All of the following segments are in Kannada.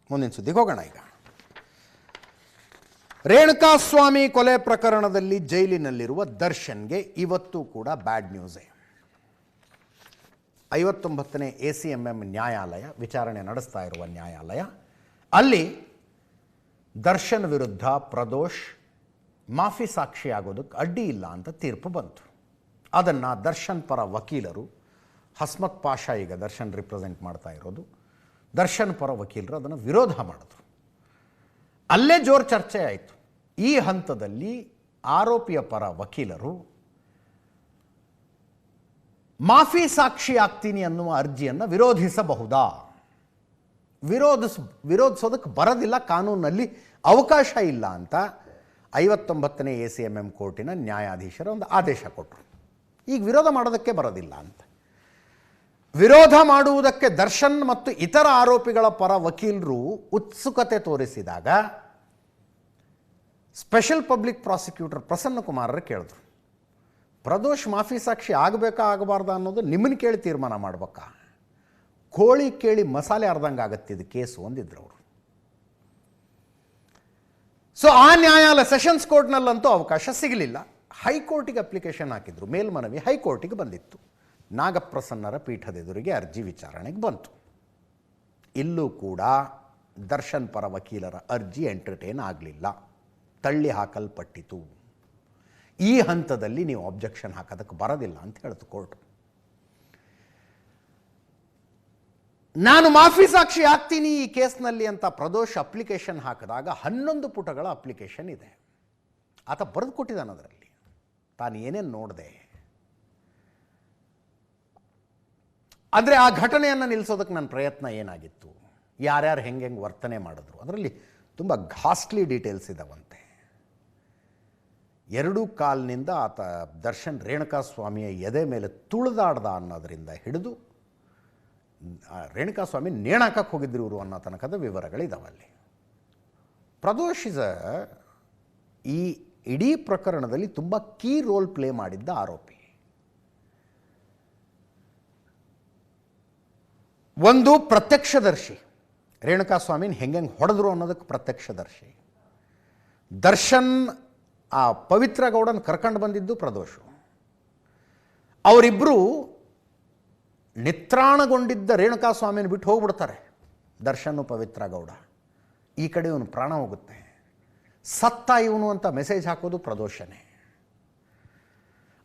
ಮುಂದಿನ ಸುದ್ದಿಗೆ ಹೋಗೋಣ. ಈಗ ರೇಣುಕಾಸ್ವಾಮಿ ಕೊಲೆ ಪ್ರಕರಣದಲ್ಲಿ ಜೈಲಿನಲ್ಲಿರುವ ದರ್ಶನ್ಗೆ ಇವತ್ತು ಕೂಡ ಬ್ಯಾಡ್ ನ್ಯೂಸೇ. 59ನೇ ACMM ನ್ಯಾಯಾಲಯ ವಿಚಾರಣೆ ನಡೆಸ್ತಾ ಇರುವ ನ್ಯಾಯಾಲಯ, ಅಲ್ಲಿ ದರ್ಶನ್ ವಿರುದ್ಧ ಪ್ರದೋಷ್ ಮಾಫಿ ಸಾಕ್ಷಿಯಾಗೋದಕ್ಕೆ ಅಡ್ಡಿ ಇಲ್ಲ ಅಂತ ತೀರ್ಪು ಬಂತು. ಅದನ್ನು ದರ್ಶನ್ ಪರ ವಕೀಲರು, ಹಸ್ಮತ್ ಪಾಷಾ ಈಗ ದರ್ಶನ್ ರಿಪ್ರೆಸೆಂಟ್ ಮಾಡ್ತಾ ಇರೋದು, ದರ್ಶನ್ ಪರ ವಕೀಲರು ಅದನ್ನು ವಿರೋಧ ಮಾಡಿದ್ರು. ಅಲ್ಲೇ ಜೋರು ಚರ್ಚೆ ಆಯಿತು. ಈ ಹಂತದಲ್ಲಿ ಆರೋಪಿಯ ಪರ ವಕೀಲರು ಮಾಫಿ ಸಾಕ್ಷಿ ಆಗ್ತೀನಿ ಅನ್ನುವ ಅರ್ಜಿಯನ್ನು ವಿರೋಧಿಸಬಹುದಾ? ವಿರೋಧಿಸೋದಕ್ಕೆ ಬರೋದಿಲ್ಲ, ಕಾನೂನಲ್ಲಿ ಅವಕಾಶ ಇಲ್ಲ ಅಂತ 59ನೇ ACMM ಕೋರ್ಟಿನ ನ್ಯಾಯಾಧೀಶರು ಒಂದು ಆದೇಶ ಕೊಟ್ಟರು. ಈಗ ವಿರೋಧ ಮಾಡೋದಕ್ಕೆ ಬರೋದಿಲ್ಲ ಅಂತ. ವಿರೋಧ ಮಾಡುವುದಕ್ಕೆ ದರ್ಶನ್ ಮತ್ತು ಇತರ ಆರೋಪಿಗಳ ಪರ ವಕೀಲರು ಉತ್ಸುಕತೆ ತೋರಿಸಿದಾಗ ಸ್ಪೆಷಲ್ ಪಬ್ಲಿಕ್ ಪ್ರಾಸಿಕ್ಯೂಟರ್ ಪ್ರಸನ್ನ ಕುಮಾರರು ಕೇಳಿದ್ರು, ಪ್ರದೋಷ್ ಮಾಫಿ ಸಾಕ್ಷಿ ಆಗಬೇಕಾ ಆಗಬಾರ್ದಾ ಅನ್ನೋದು ನಿಮ್ಮನ್ನು ಕೇಳಿ ತೀರ್ಮಾನ ಮಾಡ್ಬೇಕಾ? ಕೋಳಿ ಕೇಳಿ ಮಸಾಲೆ ಅರ್ಧಂಗೆ ಆಗತ್ತಿದ್ದು ಕೇಸು ಅಂದಿದ್ರು ಅವರು. ಸೊ ಆ ನ್ಯಾಯಾಲಯ ಸೆಷನ್ಸ್ ಕೋರ್ಟ್ನಲ್ಲಂತೂ ಅವಕಾಶ ಸಿಗಲಿಲ್ಲ. ಹೈಕೋರ್ಟಿಗೆ ಅಪ್ಲಿಕೇಶನ್ ಹಾಕಿದ್ರು. ಮೇಲ್ಮನವಿ ಹೈಕೋರ್ಟಿಗೆ ಬಂದಿತ್ತು. ನಾಗಪ್ರಸನ್ನರ ಪೀಠದೆದುರಿಗೆ ಅರ್ಜಿ ವಿಚಾರಣೆಗೆ ಬಂತು. ಇಲ್ಲೂ ಕೂಡ ದರ್ಶನ್ ಪರ ವಕೀಲರ ಅರ್ಜಿ ಎಂಟರ್ಟೈನ್ ಆಗಲಿಲ್ಲ, ತಳ್ಳಿ ಹಾಕಲ್ಪಟ್ಟಿತು. ಈ ಹಂತದಲ್ಲಿ ನೀವು ಅಬ್ಜೆಕ್ಷನ್ ಹಾಕೋದಕ್ಕೆ ಬರೋದಿಲ್ಲ ಅಂತ ಹೇಳ್ತು ಕೋರ್ಟ್. ನಾನು ಮಾಫಿ ಸಾಕ್ಷಿ ಆಗ್ತೀನಿ ಈ ಕೇಸ್ನಲ್ಲಿ ಅಂತ ಪ್ರದೋಷ್ ಅಪ್ಲಿಕೇಶನ್ ಹಾಕಿದಾಗ 11 ಪುಟಗಳ ಅಪ್ಲಿಕೇಶನ್ ಇದೆ. ಆತ ಬರೆದು ಕೊಟ್ಟಿದ್ದಾನೆ. ಅದರಲ್ಲಿ ತಾನು ಏನೇನು ನೋಡಿದೆ ಅಂದರೆ ಆ ಘಟನೆಯನ್ನು ನಿಲ್ಲಿಸೋದಕ್ಕೆ ನನ್ನ ಪ್ರಯತ್ನ ಏನಾಗಿತ್ತು, ಯಾರ್ಯಾರು ಹೆಂಗೆ ವರ್ತನೆ ಮಾಡಿದ್ರು, ಅದರಲ್ಲಿ ತುಂಬ ಘಾಸ್ಟ್ಲಿ ಡೀಟೇಲ್ಸ್ ಇದ್ದಾವಂತೆ. 2 ಕಾಲಿನಿಂದ ಆತ ದರ್ಶನ್ ರೇಣುಕಾಸ್ವಾಮಿಯ ಎದೆ ಮೇಲೆ ತುಳಿದಾಡ್ದ ಅನ್ನೋದರಿಂದ ಹಿಡಿದು ರೇಣುಕಾಸ್ವಾಮಿ ನೇಣಾಕಕ್ಕೆ ಹೋಗಿದ್ರು ಇವರು ಅನ್ನೋ ತನಕದ ವಿವರಗಳಿದ್ದಾವಲ್ಲಿ. ಪ್ರದೋಷ್ ಈ ಇಡೀ ಪ್ರಕರಣದಲ್ಲಿ ತುಂಬ ಕೀ ರೋಲ್ ಪ್ಲೇ ಮಾಡಿದ್ದ ಆರೋಪಿ. ಒಂದು ಪ್ರತ್ಯಕ್ಷದರ್ಶಿ, ರೇಣುಕಾಸ್ವಾಮಿನ ಹೆಂಗೆ ಹೊಡೆದ್ರು ಅನ್ನೋದಕ್ಕೆ ಪ್ರತ್ಯಕ್ಷದರ್ಶಿ. ದರ್ಶನ್ ಆ ಪವಿತ್ರ ಗೌಡನ ಕರ್ಕೊಂಡು ಬಂದಿದ್ದು ಪ್ರದೋಷು. ಅವರಿಬ್ಬರು ನಿತ್ರಾಣಗೊಂಡಿದ್ದ ರೇಣುಕಾಸ್ವಾಮಿನ ಬಿಟ್ಟು ಹೋಗ್ಬಿಡ್ತಾರೆ. ದರ್ಶನ್ ಪವಿತ್ರ ಗೌಡ ಈ ಕಡೆ ಇವನು ಪ್ರಾಣ ಹೋಗುತ್ತೆ, ಸತ್ತ ಇವನು ಅಂತ ಮೆಸೇಜ್ ಹಾಕೋದು ಪ್ರದೋಷನೇ.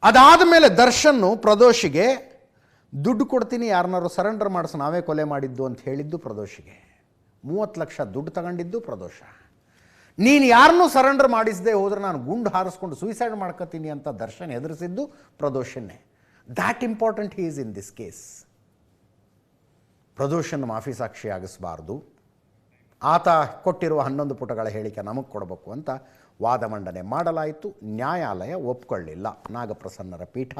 ಅದಾದ ಮೇಲೆ ದರ್ಶನ್ನು ಪ್ರದೋಷಿಗೆ ದುಡ್ಡು ಕೊಡ್ತೀನಿ, ಯಾರನ್ನಾರು ಸರೆಂಡರ್ ಮಾಡಿಸ್, ನಾವೇ ಕೊಲೆ ಮಾಡಿದ್ದು ಅಂತ ಹೇಳಿದ್ದು ಪ್ರದೋಷಿಗೆ. 30 ಲಕ್ಷ ದುಡ್ಡು ತಗೊಂಡಿದ್ದು ಪ್ರದೋಷ. ನೀನು ಯಾರನ್ನೂ ಸರೆಂಡರ್ ಮಾಡಿಸದೆ ಹೋದರೆ ನಾನು ಗುಂಡು ಹಾರಿಸ್ಕೊಂಡು ಸೂಸೈಡ್ ಮಾಡ್ಕೋತೀನಿ ಅಂತ ದರ್ಶನ್ ಎದುರಿಸಿದ್ದು ಪ್ರದೋಷನ್ನೇ. That important he is in this case. ಪ್ರದೋಷನ್ ಮಾಫಿ ಸಾಕ್ಷಿ ಆಗಿಸಬಾರ್ದು, ಆತ ಕೊಟ್ಟಿರುವ 11 ಪುಟಗಳ ಹೇಳಿಕೆ ನಮಗೆ ಕೊಡಬೇಕು ಅಂತ ವಾದ ಮಂಡನೆ ಮಾಡಲಾಯಿತು. ನ್ಯಾಯಾಲಯ ಒಪ್ಕೊಳ್ಳಿಲ್ಲ. ನಾಗಪ್ರಸನ್ನರ ಪೀಠ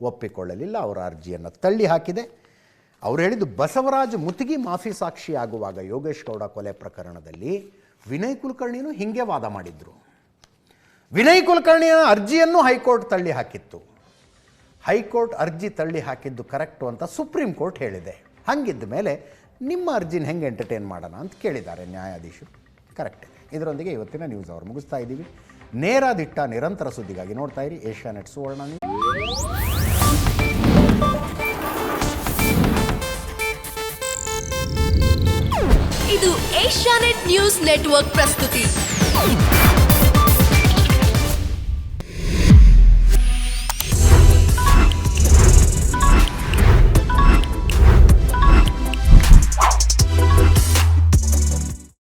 ಒಪ್ಪಿಕೊಳ್ಳಲಿಲ್ಲ. ಅವರ ಅರ್ಜಿಯನ್ನು ತಳ್ಳಿ ಹಾಕಿದೆ. ಅವರು ಹೇಳಿದ್ದು, ಬಸವರಾಜ್ ಮುತ್ತಿಗಿ ಮಾಫಿ ಸಾಕ್ಷಿ ಆಗುವಾಗ ಯೋಗೇಶ್ ಗೌಡ ಕೊಲೆ ಪ್ರಕರಣದಲ್ಲಿ ವಿನಯ್ ಕುಲಕರ್ಣಿನೂ ಹೀಗೆ ವಾದ ಮಾಡಿದ್ರು. ವಿನಯ್ ಕುಲಕರ್ಣಿಯ ಅರ್ಜಿಯನ್ನು ಹೈಕೋರ್ಟ್ ತಳ್ಳಿ ಹಾಕಿತ್ತು. ಹೈಕೋರ್ಟ್ ಅರ್ಜಿ ತಳ್ಳಿ ಹಾಕಿದ್ದು ಕರೆಕ್ಟು ಅಂತ ಸುಪ್ರೀಂ ಕೋರ್ಟ್ ಹೇಳಿದೆ. ಹಾಗಿದ್ದ ಮೇಲೆ ನಿಮ್ಮ ಅರ್ಜಿನ ಹೆಂಗೆ ಎಂಟರ್ಟೈನ್ ಮಾಡೋಣ ಅಂತ ಕೇಳಿದ್ದಾರೆ ನ್ಯಾಯಾಧೀಶರು. ಕರೆಕ್ಟ್. ಇದರೊಂದಿಗೆ ಇವತ್ತಿನ ನ್ಯೂಸ್ ಅವರು ಮುಗಿಸ್ತಾ ಇದ್ದೀವಿ. ನೇರ ದಿಟ್ಟ ನಿರಂತರ ಸುದ್ದಿಗಾಗಿ ನೋಡ್ತಾ ಇರಿ ಏಷ್ಯಾನೆಟ್ ಸುವರ್ಣ ನ್ಯೂಸ್. ಇದು ಏಷ್ಯಾನೆಟ್ ನ್ಯೂಸ್ ನೆಟ್ವರ್ಕ್ ಪ್ರಸ್ತುತಿ.